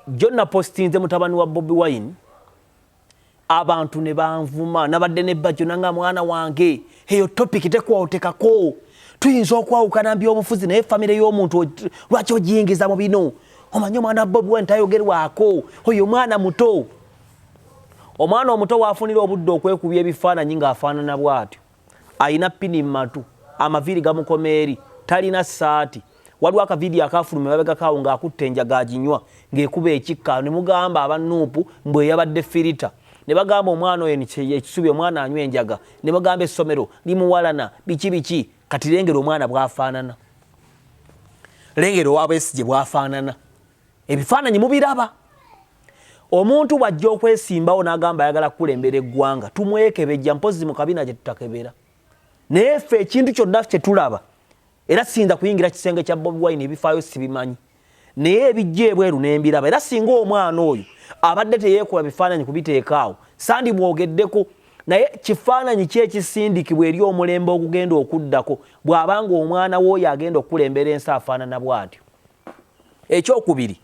Jonna postinze mutabani wa Bobi Wine abantu ne banvuma nabadde ne bajjo nanga mwana wange eyo topic tekwaotekako tuyinza okwawukana by'obufuzi naye famire y'omuntu lwaki ogiyingiza mu bino omanyi omwana Bobi Wine tayogerwako oyo mwana muto omwana omuto waafunira obudde okwekubya ebifaananyi ng'afaanana bw'atyo ayina pini matu amaviiri gamukomeeri talina saati waliwo akavidiyo akafuluma babega kawo ng'akutte enjaga aginywa ng'ekuba ekikka ne mugamba abannuupu mbwe yabadde filita ne bagamba omwana oyo ekisubi omwana anywa enjaga ne bagamba essomero limuwalana biki kati lengera omwana bw'afaanana lengera owabeesi gye bw'afaanana ebifaananyi mubiraba omuntu bw'ajja okwesimbawo n'agamba ayagala kukulembera eggwanga tumwekebejja mpozi mu kabina gye tutakebera naye ffe ekintu kyonna kye tulaba era sinza kuyingira kisenge kya Bobi Wine ebifaayo sibimanyi naye ebijja ebweru n'embiraba era singa omwana oyo abadde teyeekola bifaananyi kubiteekaawo sandi mwogeddeko naye kifaananyi ki ekisindikibwa eri omulembe ogugenda okuddako bw'abanga omwana w'oyo agenda okukulembera ensi afaanana bw'atyo ekyokubiri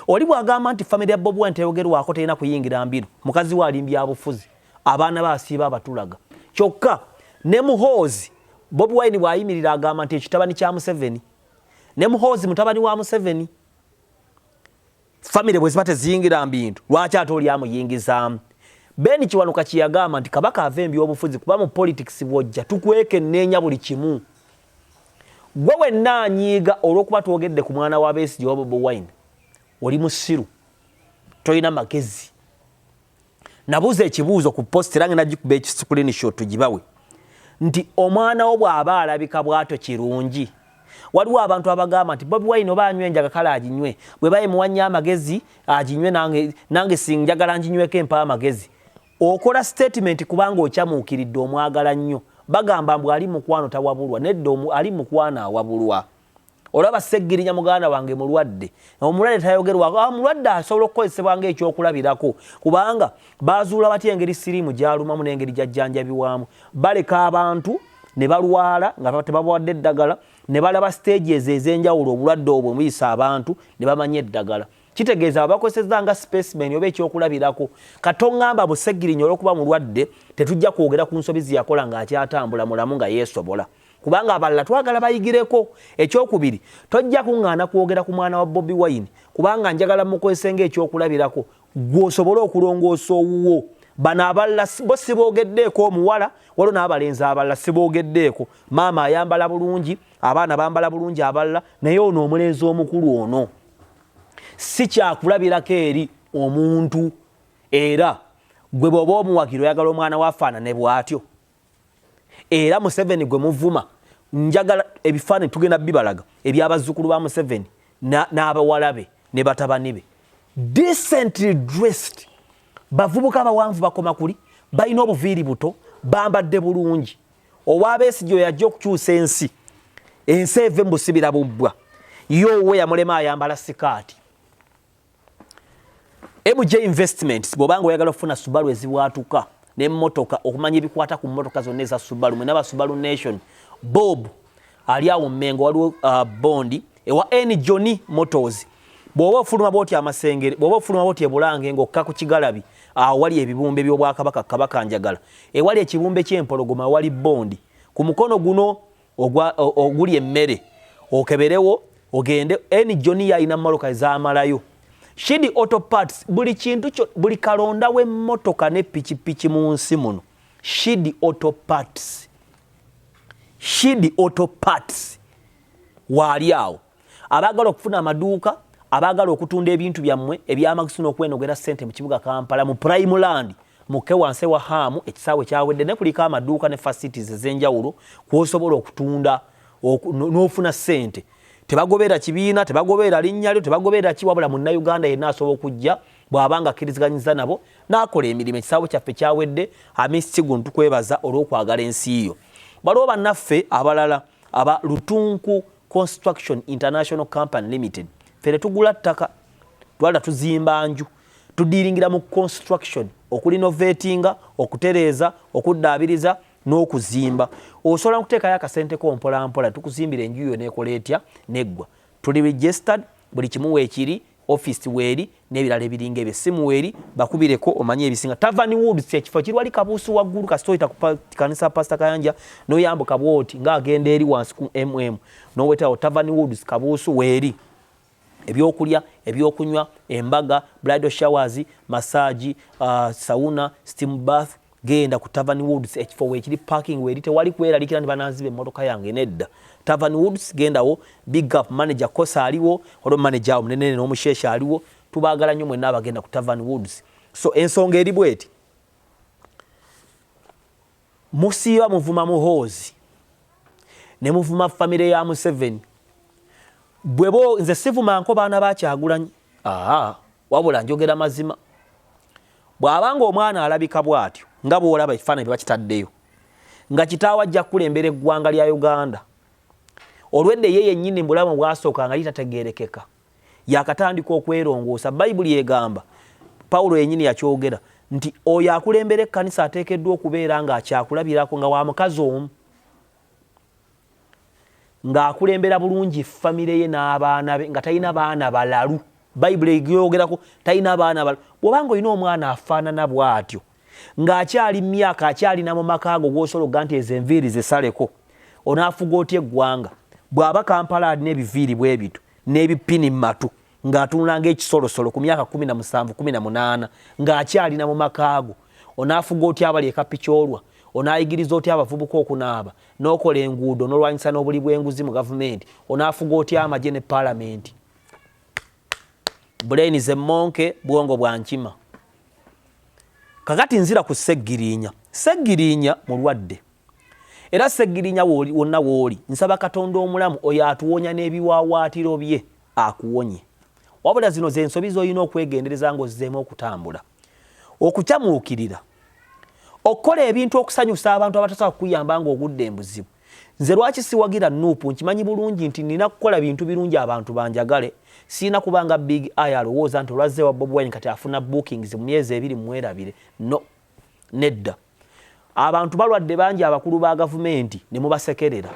oli bw'agamba nti famire ya Bobi Wine teyogerwako terina kuyingira mbiro mukazi we ali mbyabufuzi abaana baasiiba abatulaga kyokka ne muhoozi Bobi Wine bw'ayimirira agamba nti ekitabani kya Museveni ne muhoozi mutabani wa Museveni famire bwe ziba teziyingira mbintu lwaki ate oli amuyingizaamu Beni Kiwanuka kiyagamba nti kabaka ava eby'obufuzi kuba mu politics bwojja tukwekenneenya buli kimu gwe wenna anyiiga olw'okuba twogedde ku mwana wa Besigye wa Bobi Wine oli musiru tolina magezi nabuuza ekibuuzo ku post era ngenda gikuba screenshot tugibawe nti omwana wo bw'aba alabika bw'atyo kirungi waliwo abantu abagamba nti Bobi Wine oba anywa enjaga kale aginywe bwe bayimuwanya amagezi aginywe nange sinjagala nginyweko empa amagezi okola statement kubanga okyamuukiridde omwagala nnyo bagamba mbw ali mukwano tawabulwa nedda ali mukwano awabulwa olaba seggirinya muganda wange mulwadde omulwadde tayogerwako mulwadde asobola okukozesebwa ng'ekyokulabirako kubanga bazuula batya engeri siriimu gy'alumamu n'engeri gy'ajjanjabibwamu baleka abantu ne balwala nga tebabawadde eddagala ne balaba stages ez'enjawulo obulwadde obwo muyisa abantu ne bamanya eddagala kitegeeza abakozeseza nga specimen oba ekyokulabirako katoŋŋamba buseggirinya olw'okuba mulwadde tetujja kwogera ku nsobi ziyakola ng'akyatambula mulamu nga yeesobola kubanga abalala twagala bayigireko ekyokubiri tojja kuŋŋaana kwogera ku mwana wa Bobi Wine kubanga njagala mukozese ng'ekyokulabirako gw'osobole okulongoosa owuwo bano abalala bo siboogeddeeko omuwala waliwo n'abalenzi abalala siboogeddeeko maama ayambala bulungi abaana bambala bulungi abalala naye ono omulenzi omukulu ono si kyakulabirako eri omuntu era gwe bw'oba omuwagira oyagala omwana waafaanane bw'atyo era Museveni gwe muvuma njagala ebifaananyi tugenda bibalaga eby'abazzukulu ba Museveni n'abawala be ne batabani be decently dressed bavubuka abawanvu bakoma kuli balina obuviiri buto bambadde bulungi owa Besigye oyo ajja okukyusa ensi eve mu busibira bubbwa yowe yamulema ayambala sikaati MJ Investments bw'obanga oyagala okufuna Subaru ezibwatuka n'emmotoka okumanya ebikwata ku mmotoka zonna eza Subaru mwena ba Subaru Nation Bob ali awo Mmengo waliwo bondi ewa N Johnny Motors bw'oba ofuluma bw'oti amasengere bw'oba ofuluma bw'oti ebulange ng'okka ku Kigalabi wali ebibumbe by'obwakabaka kabaka njagala ewali ekibumbe ky'empologoma wali bondi ku mukono guno oguli emmere okeberewo ogende N Johnny yalina mmoloka ez'amalayo Shidi Auto Parts buli kintu kyo buli kalonda w'emmotoka ne pikipiki mu nsi muno Shidi Auto Parts wali awo abagala okufuna amaduuka abagala okutunda ebintu byammwe eby'amagisi n'okwenogera ssente mu kibuga Kampala mu Prime Land muke wansi wa Hamu ekisaawe kyawedde ne kuliko amaduuka ne facilities ez'enjawulo kw'osobola okutunda n'ofuna ssente tebagobera kibiina tebagobera linnya lyo tebagobera kiwabula munnayuganda yenna asobola okujja bw'abanga akkiriziganyiza nabo n'akola emirimu ekisaawe kyaffe kyawedde Hamisi guno tukwebaza olw'okwagala ensi yo waliwo bannaffe abalala aba Lutunku Construction International Company Limited fere tugula ttaka twala tuzimba nju tudiringira mu construction okulinovatinga okutereeza okuddaabiriza n'okuzimba osobola kuteekayo akasente ko mpola mpola tukuzimbira enju yo n'ekola etya neggwa tuli registered buli kimu weekiri office weeri n'ebirala ebiringa ebyo simu weeri bakubireko omanye ebisinga. Tavern Woods ekifo kiri wali Kabuusu waggulu kasitoyita ku kanisa Pastor Kayanja n'oyambuka bwoti ng'agenda eri wansi ku n'owetawo Tavern Woods Kabuusu weeri. Ebyokulya, ebyokunywa, embaga, bridal showers, massage, sauna, steam bath, genda ku Tavern Woods ekifo weekiri parking weeri tewali kweralikira ndi bananzibe emmotoka yange nedda. Tavern Woods gendawo, big up manager Kosa aliwo, olwo manager omunene n'omushesha aliwo, tubaagala nnyo mwenna abagenda ku Tavern Woods. So ensonga eri bweti. Musiiba muvuma muhoozi ne muvuma famire ya Museveni. Bwebo nze sivuma nko baana bakyagulanyi. Wabula njogera mazima. Bw'abanga omwana alabika bw'atyo nga bw'olaba ekifaananyi bye bakitaddeyo nga kitaawe ajja kulembera eggwanga lya Uganda. Olwedde ye yennyini mbulamu bwasooka nga litategeerekeka yakatandika okwerongoosa. Bayibuli egamba, Pawulo yennyini yakyogera nti oyo akulembera ekkanisa ateekeddwa okubeera ng'akyakulabirako nga wa mukazi omu, ng'akulembera bulungi famire ye n'abaana be nga talina baana balalu. Bayibuli egyogerako talina baana balalu. Bw'obanga olina omwana afaanana bw'atyo ng'akyali myaka akyalina mu maka ago gw'osologa nti ezo enviiri zisaleko, onaafuga otya eggwanga? Bw'aba Kampala alina ebiviiri bwe bito n'ebipini mu matu ng'atunula ng'ekisolosolo ku myaka 17 18 ng'akyalina mu maka ago, onaafuga otya abali ekapikyolwa? Onaayigiriza otya abavubuka okunaaba n'okola enguudo n'olwanyisa n'obuli bw'enguzi mu gavumenti? Onaafuga otya amagye ne paalamenti? Brain ze monke bwongo bwa nkima. Kakati nzira ku Seggirinya. Seggirinya mulwadde. Era Seggirinya wonna wooli nsaba Katonda omulamu oyo atuwonya n'ebiwaawaatiro bye akuwonye. Wabula zino ze nsobi z'olina okwegendereza ng'ozzeemu okutambula, okukyamuukirira, okukola ebintu okusanyusa abantu abatasobola kukuyamba ng'ogudde embuzibu. Nze lwaki siwagira Nuupu? Nkimanyi bulungi nti nina kukola bintu birungi abantu banjagale. Sina kubanga big eye alowooza nti olwazze wa Bobi Wine kati afuna bookings mu myezi 2 mwerabire. No, nedda. Abantu balwadde bangi abakulu ba gavumenti ne mubasekerera.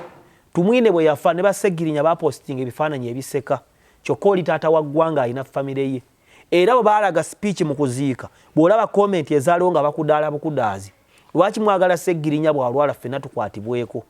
Tumwine bwe yafa ne Baseggirinya bapostinga ebifaananyi ebiseka. Kyokka oli taata wa ggwanga alina famire ye. Era bwe baalaga speech mu kuziika, bw'olaba comment ezaaliwo nga bakudaala bukudaazi. Lwaki mwagala Seggirinya bw'alwala ffenna tukwatibweko?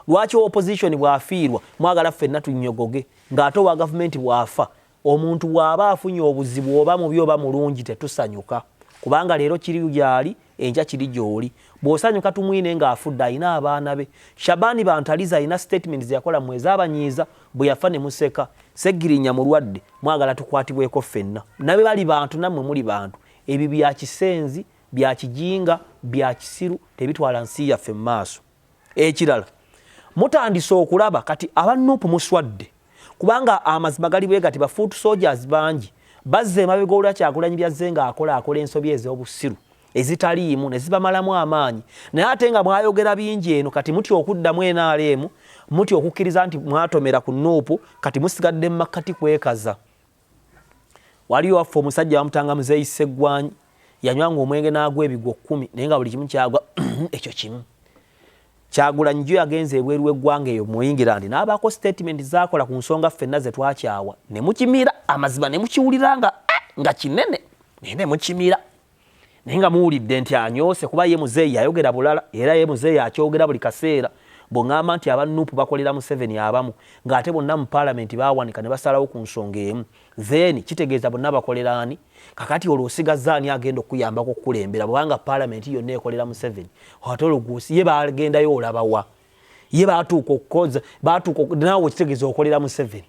Lwaki opposition bw'afiirwa mwagala ffenna tunnyogoge? Ng'ate owa gavumenti bw'afa, omuntu bw'aba afunye obuzibu oba mubi oba mulungi tetusanyuka. Kubanga leero kiri gyali, enkya kiri gy'oli. Bw'osanyuka tumwine ng'afudde alina abaana be. Shabani Bantaliza alina statement ze yakola mwezi abanyiiza bwe yafa ne museka. Seggirinya mulwadde mwagala tukwatibweko ffenna. Nabe bali bantu nammwe muli bantu. Ebyo bya kisenzi, bya kijinga, bya kisiru tebitwala nsi yaffe mu maaso. Ekirala, mutandise okulaba kati abannuupu muswadde. Kubanga amazima gali bwe gati ba foot soldiers bangi bazze emabega olwa Kyagulanyi byazze ng'akola ensobi ez'obusiru ezitaliimu ne zibamalamu amaanyi. Naye ate nga mwayogera bingi eno kati muti okuddamu NRM, muti okukkiriza nti mwatomera ku Nuupu, kati musigadde mu makkati kwekaza. Waliyo waffe omusajja bamutanga Muzeeyi Sseggwanyi yanywanga omwenge n'agwa ebigo 10 naye nga buli kimu kyagwa ekyo kimu. Kyagulanyi jo yagenze ebweru w'eggwanga eyo mu England n'abaako statement zaakola ku nsonga ffenna ze twakyawa ne mukimira amazima ne mukiwulira nga kinene ne mukimira naye nga muwulidde nti anyoose kuba ye Muzeeyi ayogera bulala era ye Muzeeyi akyogera buli kaseera. Bw'ŋŋamba nti abannuupu bakolera Museveni abamu ng'ate bonna mu paalamenti baawanika ne basalawo ku nsonga emu, then kitegeeza bonna bakolera ani? Kakati olwo osigazza ani agenda okuyambako okukulembera bwanga paalamenti yonna ekolera Museveni? Ate oluguusi ye bagendayo olabawa? Ye baatuuka okukoza naawe kitegeeza okolera Museveni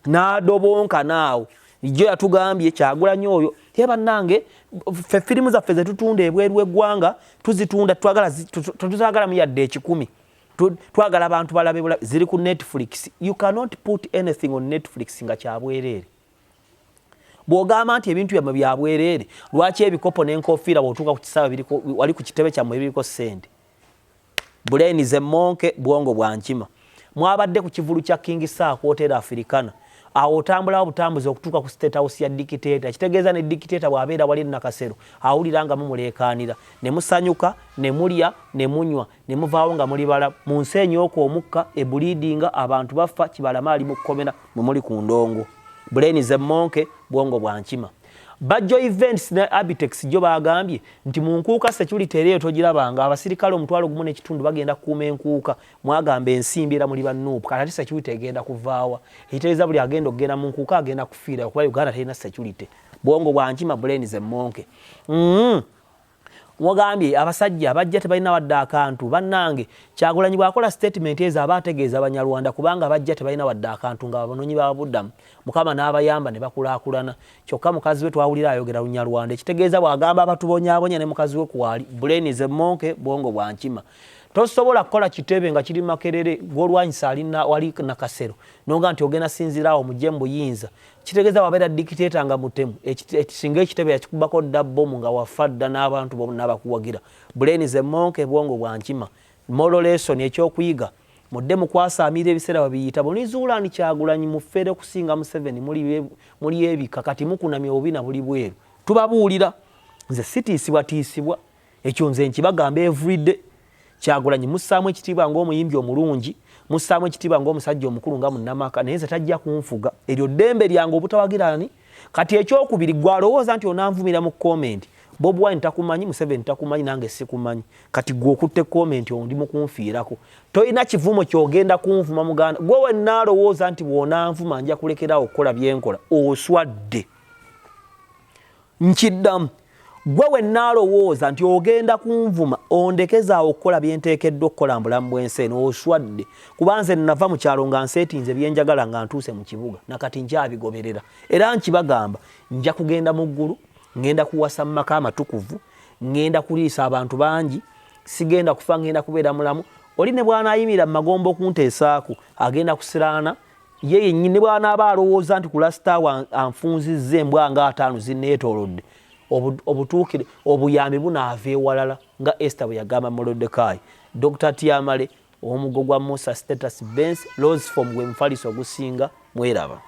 n'adobonka naawe. Jo yatugambye Kyagulanyi oyo ye bannange ffe firimu zaffe ze tutunda ebweru w'eggwanga tuzitunda tetuzagala mu yadde 10. Twagala abantu balabe ziri ku Netflix. You cannot put anything on Netflix nga kyabwereere. Bw'ogamba nti ebintu byammwe byabwereere, lwaki ebikopo n'enkofiira bw'otuuka ku kisaawe wali ku kitebe kyammwe ebiriko ssente? Brain ze monke bwongo bwa nkima. Mwabadde ku kivulu kya King Sir Hotel Africana. Awo otambula obutambuzi okutuuka ku State House ya dictator. Kitegeeza ne dictator bw'abeera wali nakasero awulira nga mumuleekaanira ne musanyuka ne mulya ne munywa ne muvaawo nga muli bala mu nsi enyooka omukka ebulidinga abantu bafa Kibalama ali mu kkomera mwe muli ku ndongo. Brain is a monkey bwongo bwa nkima. Bajjo events ne Abitex jo bagambye nti mu nkuuka security eriyo togirabanga abasirikale omutwalo gumu n'ekitundu bagenda kuuma enkuuka mwagamba ensimbi era muli bannuupu kati security egenda kuvaawa ekitegeeza buli agenda okugenda mu nkuuka agenda kufiira kuba Uganda terina security bwongo bwa nkima brain is a monkey. Mwagambye abasajja bajja tebalina wadde akantu bannange Kyagulanyi bwakola statement ezo abategeeza Abanyarwanda kubanga bajja tebalina wadde akantu nga abanoonyi babuddamu Mukama n'abayamba ne bakulaakulana kyokka mukazi we twawulira ayogera Lunyarwanda ekitegeeza bwagamba abatubonyaabonya ne mukazi we kuwali brain is a monkey bwongo bwa nkima. Tosobola kukola kitebe nga kiri Makerere gw'olwanyisa alina wali na Kasero nonga nti ogenda sinziraawo mujje mu buyinza kitegeeza wabeera dictator nga mutemu ekisinga ekitebe yakikubako dabbomu nga wafadda n'abantu bonna bakuwagira brain is a monkey bwongo bwa nkima. Moral lesson ekyokuyiga mudde mukwasaamira ebiseera babiyita bonizuula ni Kyagulanyi mufeere kusinga mu 7 muli ebika kati mukunamya obina buli bweru tubabuulira nze sitiisibwa ekyo nze nkibagamba everyday. Kyagulanyi mussaamu ekitiibwa ng'omuyimbi omulungi mussaamu ekitiibwa ng'omusajja omukulu nga munnamaka naye nze tajja kunfuga eryo ddembe lyange obutawagirani kati ekyokubiri gwalowooza nti onanvumira mu comment Bobi Wine takumanyi Museveni takumanyi nange sikumanyi kati gwe okutte comment ondi mu kunfiirako toyina kivumo kyogenda kunvuma muganda gwe wennaalowooza nti bw'onanvuma nja kulekerawo okukola byenkola oswadde nkiddamu gwe wennaalowooza nti ogenda kunvuma ondekezaawo okukola byenteekeddwa okukola mbulamu bw'ensi eno oswadde kuba nze nava mu kyalo nga nseetinze byenjagala nga ntuuse mu kibuga nakati nkyabigoberera era nkibagamba nja kugenda mu ggulu ngenda kuwasa mu maka amatukuvu ngenda kuliisa abantu bangi sigenda kufa ngenda kubeera mulamu oli ne bw'anaayimira mu magombo okunteesaaku agenda kusiraana ye yennyini ne bw'anaaba alowooza nti ku lasitaawo anfunzizza embwa nga 5 zinneetoolodde obutuukire obuyambi bunaava ewalala nga Esther bwe yagamba Morodekaayi. Dr. Tiamale omugo gwa Musa Status Benz Rose from gwe mufaliso ogusinga mweraba.